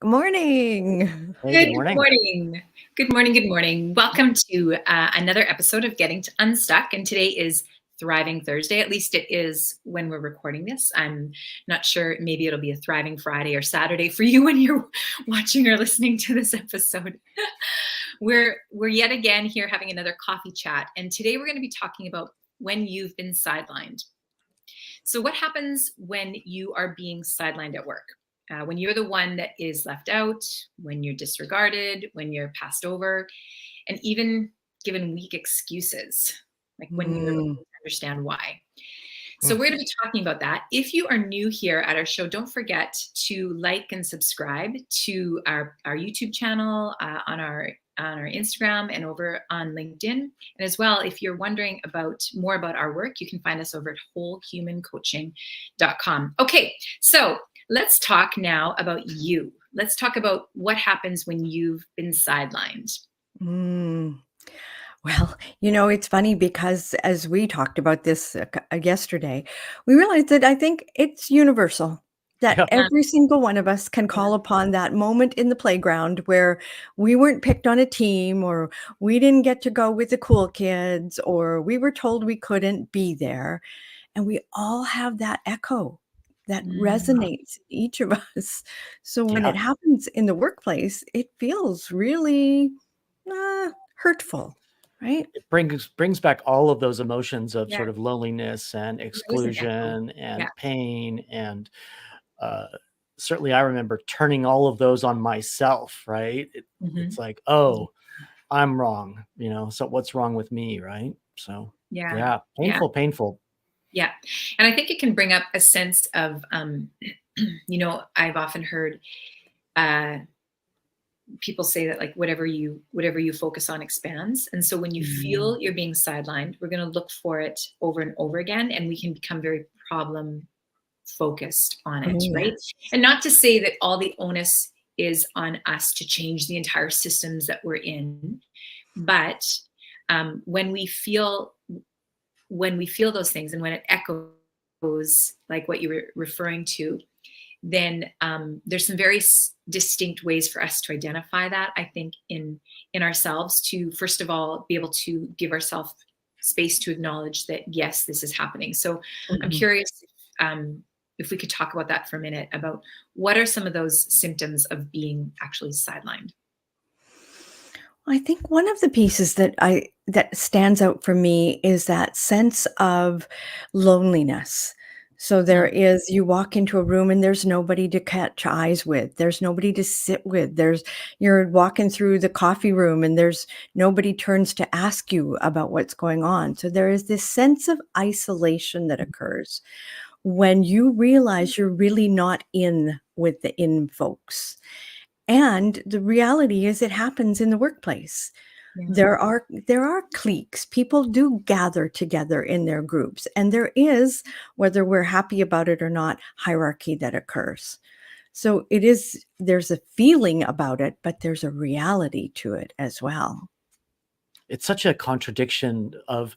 Good morning. Hey, good Good morning. morning. Good morning. Good morning. Welcome to another episode of Getting to Unstuck. And today is Thriving Thursday. At least it is when we're recording this. I'm not sure. Maybe it'll be a Thriving Friday or Saturday for you when you're watching or listening to this episode. We're yet again here having another coffee chat. And today we're going to be talking about when you've been sidelined. So what happens when you are being sidelined at work? When you're the one that is left out, when you're disregarded, when you're passed over, and even given weak excuses, like when you're able to understand why. So we're going to be talking about that. If you are new here at our show, don't forget to like and subscribe to our YouTube channel on our Instagram and over on LinkedIn. And as well, if you're wondering more about our work, you can find us over at wholehumancoaching.com. Okay, so let's talk now about you. Let's talk about what happens when you've been sidelined. Well, it's funny because as we talked about this yesterday, we realized that I think it's universal that Yeah. every single one of us can call upon that moment in the playground where we weren't picked on a team, or we didn't get to go with the cool kids, or we were told we couldn't be there. And we all have that echo that resonates in each of us. So when Yeah. it happens in the workplace, it feels really hurtful, right? It brings back all of those emotions of Yeah. sort of loneliness and There is an echo. exclusion and Yeah. pain. And certainly I remember turning all of those on myself, right? It's like, oh, I'm wrong, so what's wrong with me, right? So yeah, painful. Yeah. And I think it can bring up a sense of, I've often heard people say that like whatever you focus on expands. And so when you feel you're being sidelined, we're going to look for it over and over again, and we can become very problem focused on it, right? And not to say that all the onus is on us to change the entire systems that we're in, but when we feel those things, and when it echoes like what you were referring to, then there's some very distinct ways for us to identify that, I think, in ourselves, to first of all be able to give ourselves space to acknowledge that yes, this is happening. So I'm curious if we could talk about that for a minute, about what are some of those symptoms of being actually sidelined. I think one of the pieces that stands out for me is that sense of loneliness. So there is, you walk into a room and there's nobody to catch eyes with. There's nobody to sit with. You're walking through the coffee room and there's nobody turns to ask you about what's going on. So there is this sense of isolation that occurs when you realize you're really not in with the in folks. And the reality is it happens in the workplace. There are cliques. People do gather together in their groups, and there is, whether we're happy about it or not, hierarchy that occurs. So there's a feeling about it, but there's a reality to it as well. It's such a contradiction of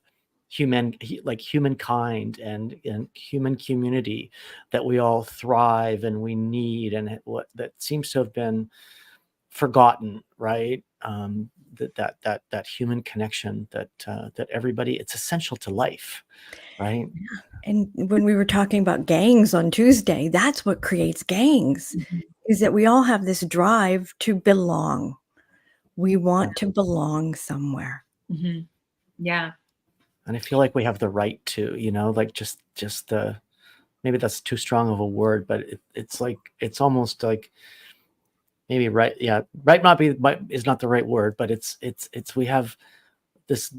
humankind and human community, that we all thrive and we need, and what that seems to have been forgotten, right? That human connection, that everybody, it's essential to life, right? And when we were talking about gangs on Tuesday, that's what creates gangs, is that we all have this drive to belong. We want to belong somewhere. Yeah. And I feel like we have the right to, like just the, maybe that's too strong of a word, but it's like, it's almost like, maybe right. Yeah. Right. Is not the right word, but we have this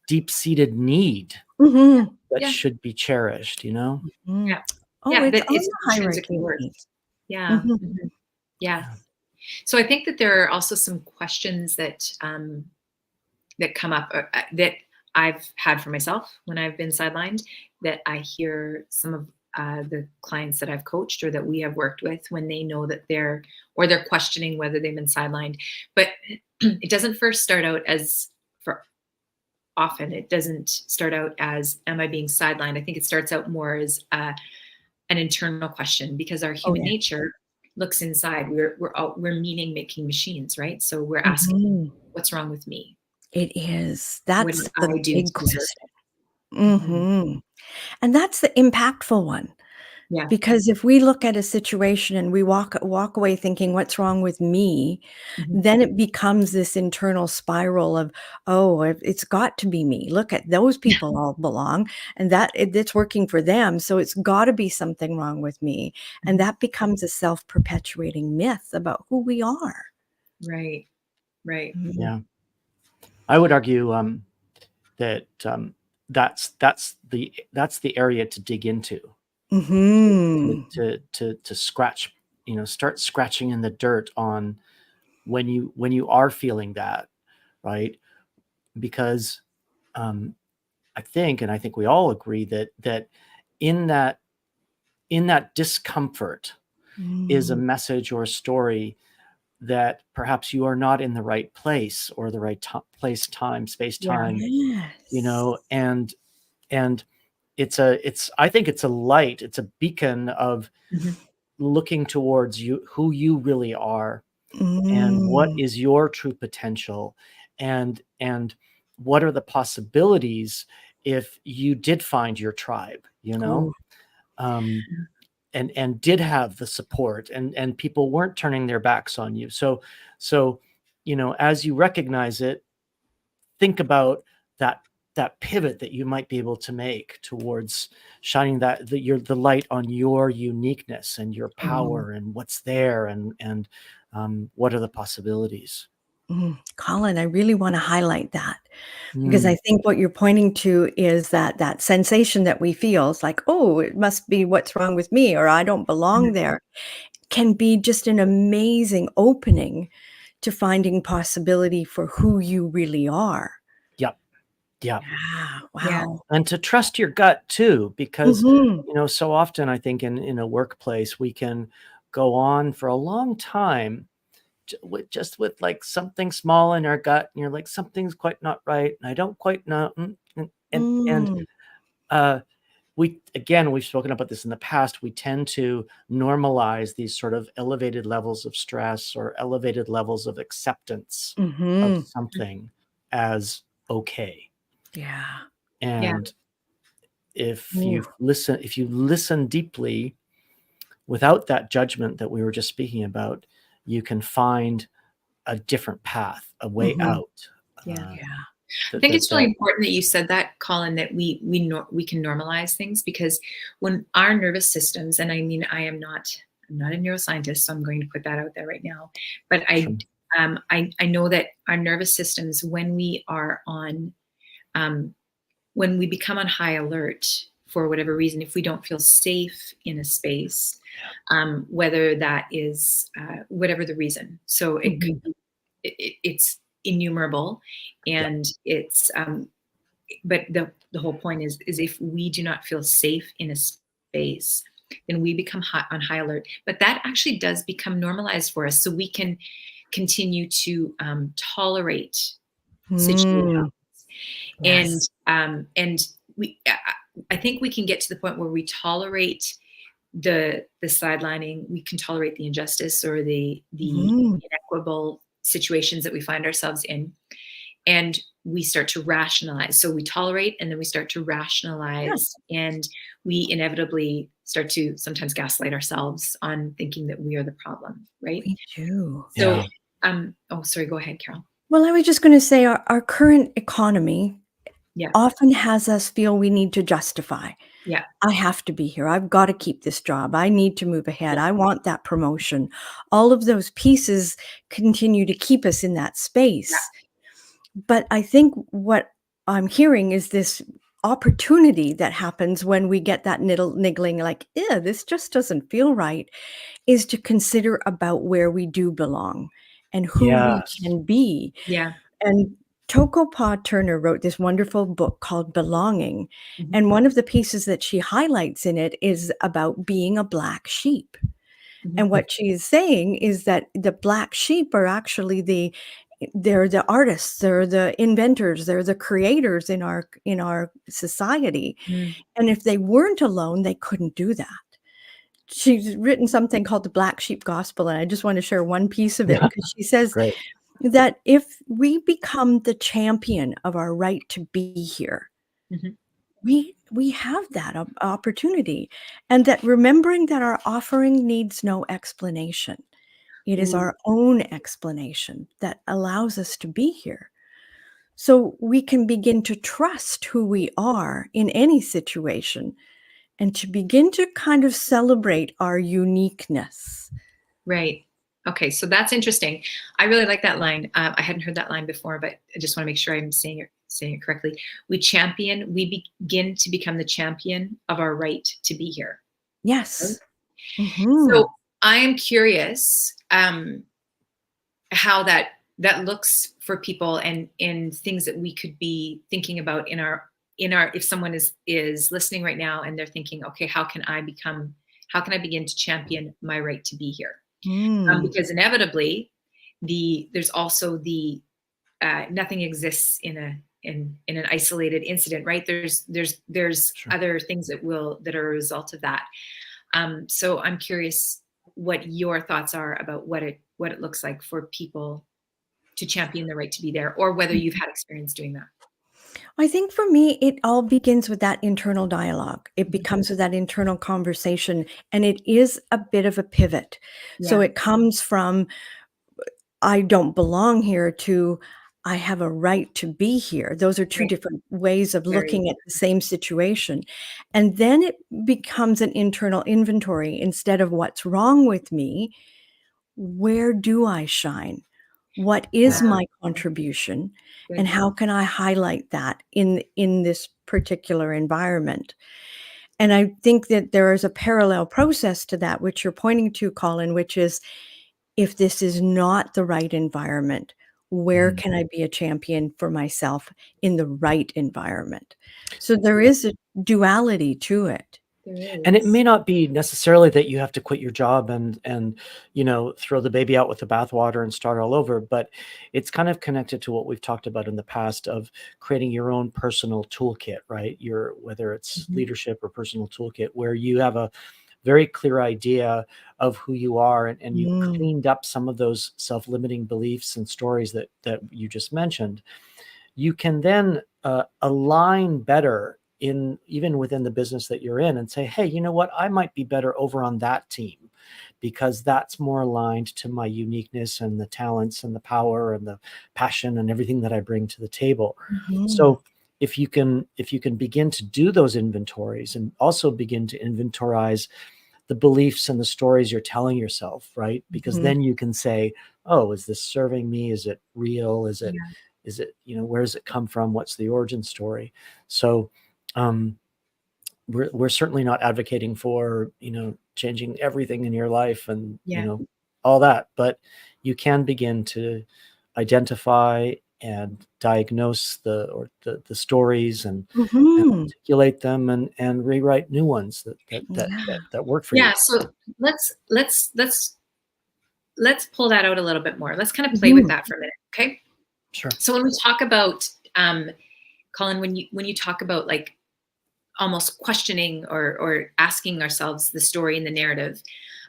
deep-seated need that should be cherished, Yeah. Oh, it's that on it's the intrinsic hierarchy. worth. Yeah. Yeah. So I think that there are also some questions that that come up, that I've had for myself when I've been sidelined, that I hear some of the clients that I've coached or that we have worked with, when they know that they're questioning whether they've been sidelined. But it doesn't first start out as, it doesn't start out as, am I being sidelined? I think it starts out more as an internal question, because our human nature looks inside, we're meaning making machines, right? So we're asking, Mhm. what's wrong with me? It is. What That's did the I do big to deserve question. it? Mhm. And that's the impactful one. Yeah. Because if we look at a situation and we walk away thinking, "What's wrong with me?" Mhm. Then it becomes this internal spiral of, "Oh, it's got to be me. Look at those people all belong, and it's working for them, so it's gotta be something wrong with me." And Mhm. that becomes a self-perpetuating myth about who we are. Right. Right. Mhm. Yeah. I would argue that that's the area to dig into, Mhm. to scratch, start scratching in the dirt on when you are feeling that, right? Because um, I think we all agree that in that in that discomfort is a Mm. message or a story that perhaps you are not in the right place or the right place, time, space, Yeah. time, Yes. and it's I think it's a light, it's a beacon of Mhm. looking towards you, who you really are, and what Mm. is your true potential, and what are the possibilities if you did find your tribe, Oh. um, and did have the support, and people weren't turning their backs on you. So as you recognize it, think about that pivot that you might be able to make towards shining the light on your uniqueness and your Oh. power and what's there, and what are the possibilities. Colin, I really wanna highlight that because Mm, I think what you're pointing to is that sensation that we feel. It's like, "Oh, it must be what's wrong with me," or "I don't Mhm. belong there," can be just an amazing opening to finding possibility for who you really are. yep, yep. Yeah, Yeah. wow. And to trust your gut too, because Mhm. so often I think in a workplace we can go on for a long time just with like something small in our gut, and you're like, something's quite not right, and I don't quite know, and Mm. uh, we've spoken about this in the past. We tend to normalize these sort of elevated levels of stress or elevated levels of acceptance of Mhm. something as okay. Yeah. Yeah. And Ooh. if you listen deeply without that judgment that we were just speaking about, you can find a different path, a way Mhm. out. Yeah. Uh, Yeah. I that think that it's really that important that you said that, Colin, that we can normalize things, because when our nervous systems, and I mean, I'm not a neuroscientist, so I'm going to put that out there right now, but Sure. I know that our nervous systems, when we are on um, when we become on high alert for whatever reason, if we don't feel safe in a space, whether that is whatever the reason, so it could Mhm. be, it's innumerable, Yeah. and it's but the whole point is if we do not feel safe in a space, then we become on high alert. But that actually does become normalized for us, so we can continue to tolerate situations, Mm. and Yes. we I think we can get to the point where we tolerate the sidelining, we can tolerate the injustice or the Mhm. inequitable situations that we find ourselves in, and we start to rationalize. So we tolerate, and then we start to Yeah, rationalize, and we inevitably start to sometimes gaslight ourselves on thinking that we are the problem, right? we do. So, Yeah. oh, sorry, go ahead, Carol. Well, I was just gonna say our current economy Yeah, often has us feel we need to justify. yeah, I have to be here. I've gotta keep this job. I need to move ahead. yeah, I want that promotion. All of those pieces continue to keep us in that yeah. space. But I think what I'm hearing is this opportunity that happens when we get that niggling like, "Yeah, this just doesn't feel right," is to consider about where we do belong and who we Yes. can be. Yeah. And Toko Turner wrote this wonderful book called Belonging, Mhm, and one of the pieces that she highlights in it is about being a black sheep. mhm, And what she is saying is that the black sheep are actually they're the artists, they're the inventors, they're the creators in our society. mm, And if they weren't alone, they couldn't do that. she's written something called the Black Sheep Gospel, and I just want to share one piece of it Yeah, because she says great. that if we become the champion of our right to be here, Mhm. we have that opportunity, and that remembering that our offering needs no explanation. It is Ooh, our own explanation that allows us to be here. So we can begin to trust who we are in any situation and to begin to kind of celebrate our uniqueness. right. Okay, so that's interesting. I really like that line. I hadn't heard that line before, but I just want to make sure I'm saying it correctly. We begin to become the champion of our right to be here. Right? Yes. So Mhm. I am curious how that looks for people, and in things that we could be thinking about in our if someone is listening right now and they're thinking, okay, how can I begin to champion my right to be here? Mm. Because inevitably there's also the nothing exists in an isolated incident, right? There's Sure. other things that are a result of that. So I'm curious what your thoughts are about what it looks like for people to champion the right to be there, or whether you've had experience doing that. I think for me, it all begins with that internal dialogue. It Mhm. becomes with that internal conversation, and it is a bit of a pivot. So Yeah, it comes from, I don't belong here, to I have a right to be here. Those are two right. different ways of Very. looking at the same situation. And then it becomes an internal inventory. Instead of what's wrong with me, where do I shine? What Yeah, is my contribution? And good. how can I highlight that in this particular environment? And I think that there is a parallel process to that, which you're pointing to, Colin, which is, if this is not the right environment, where Mhm. can I be a champion for myself in the right environment? So there is a duality to it. There And it is. may not be necessarily that you have to quit your job and throw the baby out with the bathwater and start all over, but it's kind of connected to what we've talked about in the past of creating your own personal toolkit, right? Your Whether it's Mhm. leadership or personal toolkit, where you have a very clear idea of who you are, and you've Mm, cleaned up some of those self-limiting beliefs and stories that you just mentioned. You can then align better in even within the business that you're in and say, hey, you know what, I might be better over on that team because that's more aligned to my uniqueness and the talents and the power and the passion and everything that I bring to the table. mhm, So if you can begin to do those inventories and also begin to inventorize the beliefs and the stories you're telling yourself, right? Because mhm. then you can say, oh, is this serving me? Is it real? Yeah. Where does it come from? What's the origin story? So um, we're certainly not advocating for, changing everything in your life and, Yeah. all that, but you can begin to identify and diagnose the stories and Mhm. articulate them and rewrite new ones Yeah. that work for you. Yeah. So let's pull that out a little bit more. Let's kind of play with Mhm. that for a minute. Okay. Sure. So when we talk about Colin, when you talk about like almost questioning or asking ourselves the story and the narrative,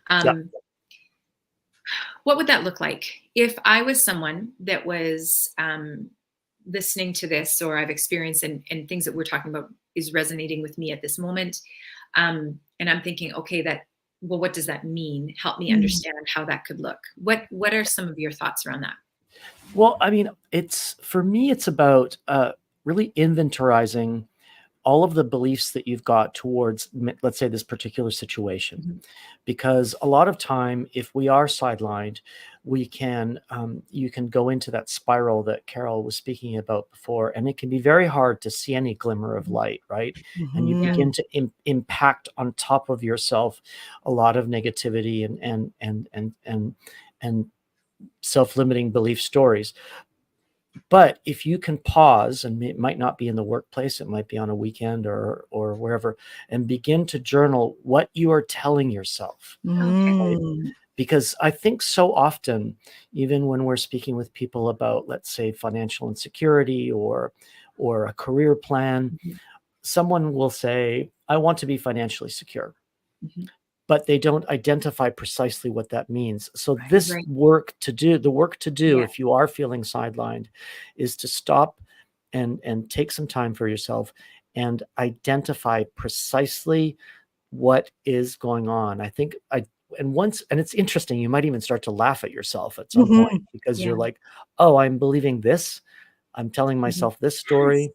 Yeah. um, what would that look like if I was someone that was listening to this, or I've experienced, and things that we're talking about is resonating with me at this moment, and I'm thinking, okay, well, what does that mean? Help me Mm. understand how that could look. What are some of your thoughts around that? Well, I mean, for me, it's about really inventorizing all of the beliefs that you've got towards, let's say, this particular situation. Mhm. Because a lot of time, if we are sidelined, you can go into that spiral that Carol was speaking about before, and it can be very hard to see any glimmer of light, right? And you Yeah. begin Mhm. to impact on top of yourself a lot of negativity and self-limiting belief stories. But if you can pause, and it might not be in the workplace, it might be on a weekend or wherever, and begin to journal what you are telling yourself, Okay. right? Mm. Because I think so often, even when we're speaking with people about, let's say, financial insecurity or a career plan, Mhm. someone will say, I want to be financially secure. Mhm. but they don't identify precisely what that means. So Right. this Right. work to do, the work to do, Yeah. if you are feeling sidelined, is to stop and take some time for yourself and identify precisely what is going on. I think and it's interesting, you might even start to laugh at yourself at some point Mhm. because you're Yeah. like, oh, I'm believing this. I'm telling Mhm. myself this Yes. story.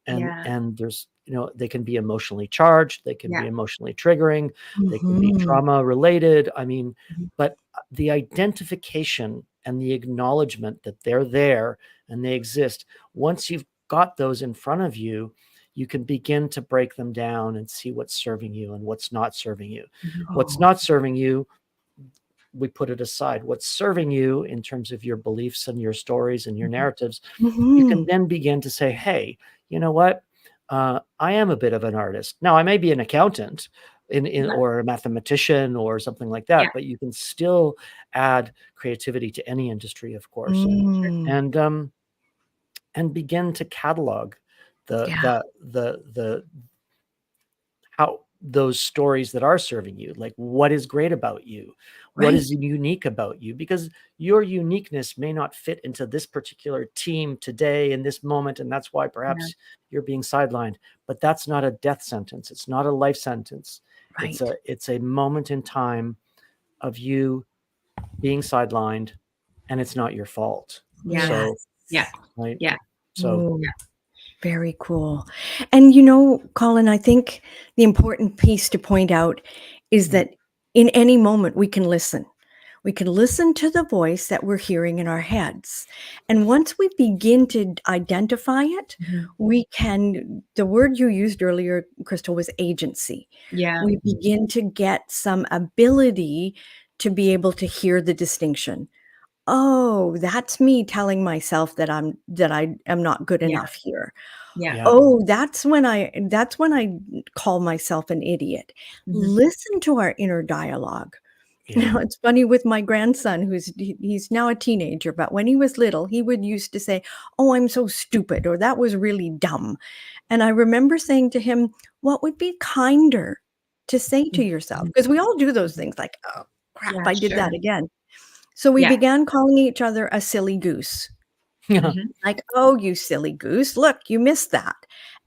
And Yeah. there's, they can be emotionally charged, they can Yeah. be emotionally triggering, they can be Mhm. trauma related. I mean, Mhm. but the identification and the acknowledgement that they're there and they exist, once you've got those in front of you, you can begin to break them down and see what's serving you and what's not serving you. Mhm. What's Oh. not serving you, we put it aside. What's serving you in terms of your beliefs and your stories and your Mhm. narratives, you can Mhm. then begin to say, hey, you know what? I am a bit of an artist. Now, I may be an accountant Yeah. or a mathematician or something like Yeah. that, but you can still add creativity to any industry, of course, Mm. and begin to catalog the Yeah. the how those stories that are serving you, like what is great about you, what Right. is unique about you, because your uniqueness may not fit into this particular team today in this moment, and that's why Yeah. perhaps you're being sidelined. But that's not a death sentence, it's not a life sentence. Right. It's a moment in time of you being sidelined, and it's not your fault. Yeah. So Yeah. Yes. right, Yeah. so Oh, very cool. And Colin, I think the important piece to point out is that in any moment we can listen. We can listen to the voice that we're hearing in our heads. And once we begin to identify it, Mhm. we can, the word you used earlier, Crystal, was agency. Yeah. We begin to get some ability to be able to hear the distinction. Oh, that's me telling myself that I am not good Yeah. enough here. Yeah. yeah, Oh, that's when I call myself an idiot. Mhm. Listen to our inner dialogue. yeah. It's funny with my grandson he's now a teenager, but when he was little, he would used to say, "Oh, I'm so stupid," or "That was really dumb." And I remember saying to him, "What would be kinder to say to yourself?" Mhm. Because we all do those Mhm. things like, "Oh, crap, Yeah, I did sure. that again." So we Yeah. began calling each other a silly goose. Mhm. Like, "Oh, you silly goose, look, you missed that."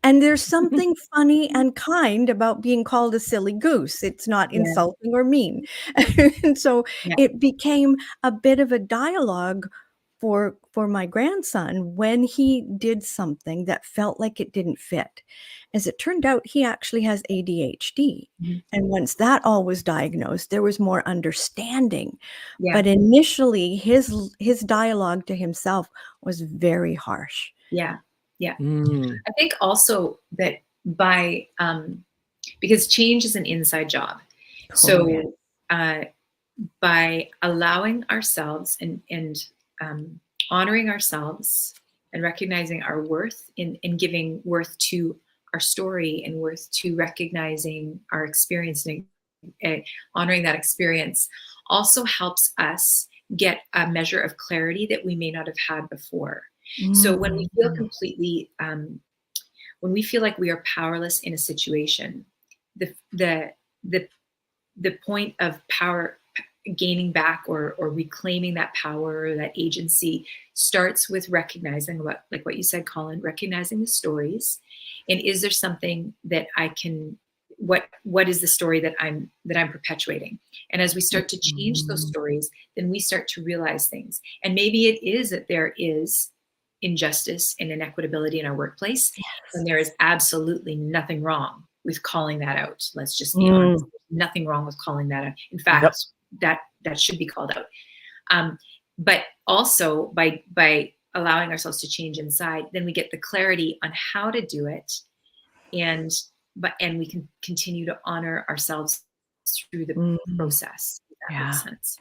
And there's something funny and kind about being called a silly goose. It's not Yeah. insulting or mean. And so Yeah. it became a bit of a dialogue for my grandson when he did something that felt like it didn't fit. As it turned out, he actually has ADHD. Mhm. And once that all was diagnosed, there was more understanding. Yeah. But initially, his dialogue to himself was very harsh. Yeah. Yeah. Mm, I think also that by because change is an inside job. Oh, yeah. So by allowing ourselves and um, honoring ourselves and recognizing our worth in giving worth to our story and worth to recognizing our experience and honoring that experience also helps us get a measure of clarity that we may not have had before. So when we feel Mhm. completely when we feel like we are powerless in a situation, the the the the point of power gaining back or reclaiming that power or that agency starts with recognizing what you said, Colin, recognizing the stories. And is there something that I can what is the story that I'm perpetuating? And as we start to change those Mhm. stories, then we start to realize things. And maybe it is that there is injustice and inequitability in our workplace, Yes. and there is absolutely nothing wrong with calling that out. Let's just be honest. Mm. There's nothing wrong with calling that out. In yep. fact, that should be called out. But also by allowing ourselves to change inside, then we get the clarity on how to do it, and we can continue to honor ourselves through the Mhm. process. If that Yeah. makes sense.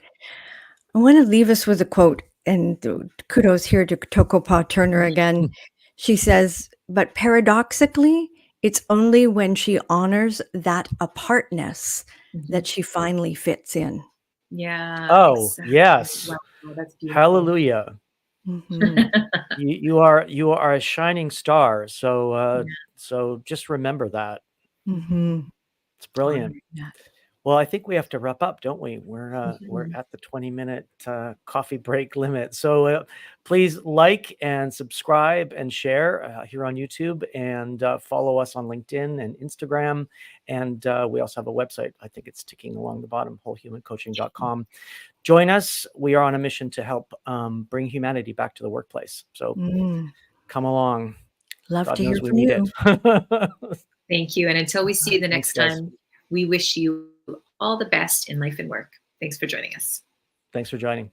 I wanna leave us with a quote, and kudos here to Toko Pa Turner Mhm. again. She says, "But paradoxically, it's only when she honors that apartness Mhm. that she finally fits in." Yeah, Oh, exactly. yes. Wow, that's beautiful. Hallelujah. Mhm. You are a shining star. So Yeah, so just remember that. Mhm. It's brilliant. honoring that. Well, I think we have to wrap up, don't we? We're Mhm. at the 20-minute coffee break limit. So please like and subscribe and share here on YouTube, and follow us on LinkedIn and Instagram. And we also have a website. I think it's ticking along the bottom, wholehumancoaching.com. Join us. We are on a mission to help bring humanity back to the workplace. So come along. Love God to hear knows we from need you. it. Thank you. And until we see you the Thanks, next guys. time, we wish you all the best in life and work. Thanks for joining us. Thanks for joining.